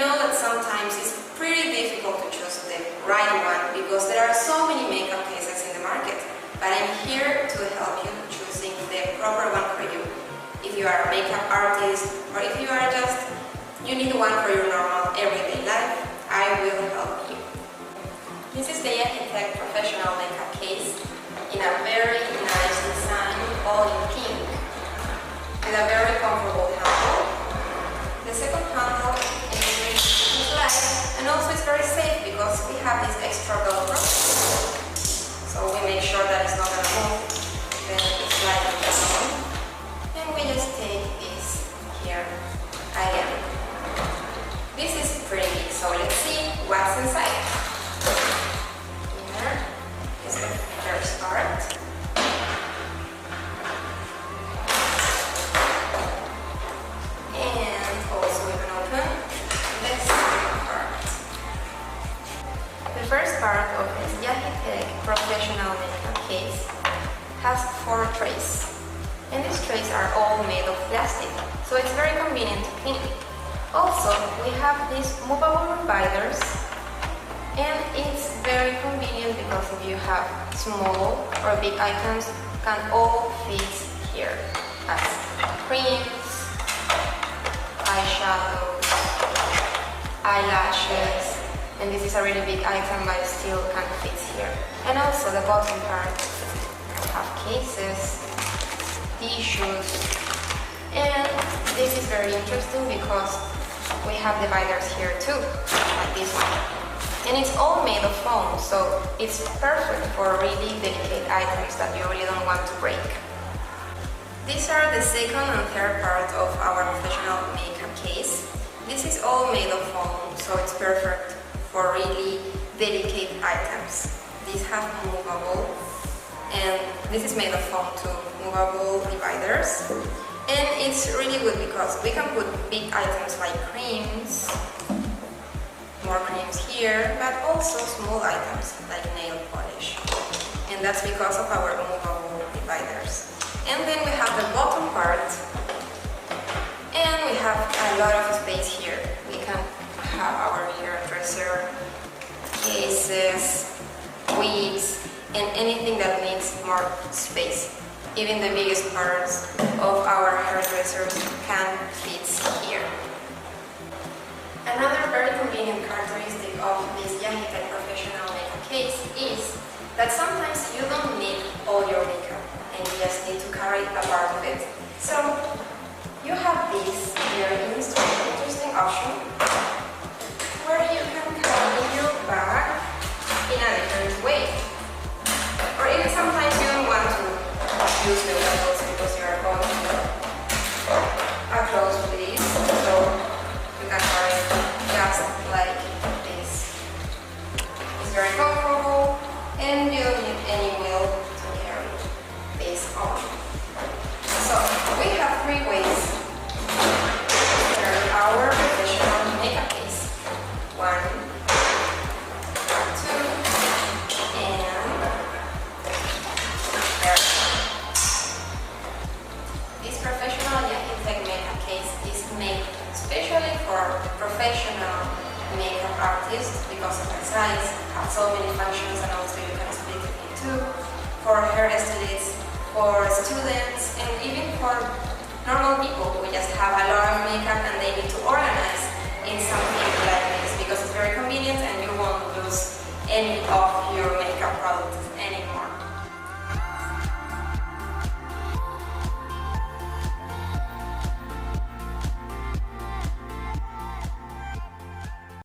know that sometimes it's pretty difficult to choose the right one because there are so many makeup cases in the market, but I'm here to help you choosing the proper one for you. If you are a makeup artist or if you are you need one for your normal everyday life, I will help you. This is the Yaheetech professional makeup case in a very nice design, all in pink, with a very comfortable handle. The second handle is light and also it's very safe because we have this extra velcro, so we make sure that it's not going to move. Then it's sliding down, and we just take this here again. This is pretty big, so let's see what's inside. Here is the first part. And also we can open the second part. The first part of this Yaheetech professional makeup case has 4 trays. And these trays are all made of plastic, so it's very convenient to clean. Also, we have these movable dividers, and it's very convenient because if you have small or big items, can all fit here, as creams, eyeshadows, eyelashes, and this is a really big item but it still can fit here. And also the bottom part have cases, tissues, and this is very interesting because we have dividers here too, like this one. And it's all made of foam, so it's perfect for really delicate items that you really don't want to break. These are the second and third part of our professional makeup case. This is all made of foam, so it's perfect for really delicate items. These have movable, and this is made of foam too, movable dividers. And it's really good because we can put big items like creams, more creams here, but also small items like nail polish. And that's because of our movable dividers. And then we have the bottom part, and we have a lot of space here. We can have our hairdresser, cases, wigs, and anything that needs more space. Even the biggest parts of our hairdressers can fit here. Another very convenient characteristic of this Yaheetech professional makeup case is that sometimes you don't need all your makeup and you just need to carry a part of it. So you have this very interesting option where you can carry your bag in a different way. Or even sometimes you don't want to use the labels because you are going to a close place, so you can carry it just like this. It's very comfortable and you don't need any wheel to carry this on. So we have 3 ways to carry our professional makeup case. 1, 2, and there. This professional Yaheetech makeup case is made especially for professional makeup artists because of the size, has so many functions, and also you can split it in 2, for hairstylists, for students, and even for normal people who just have a lot of makeup and they need to organize in something like this because it's very convenient and you won't lose any of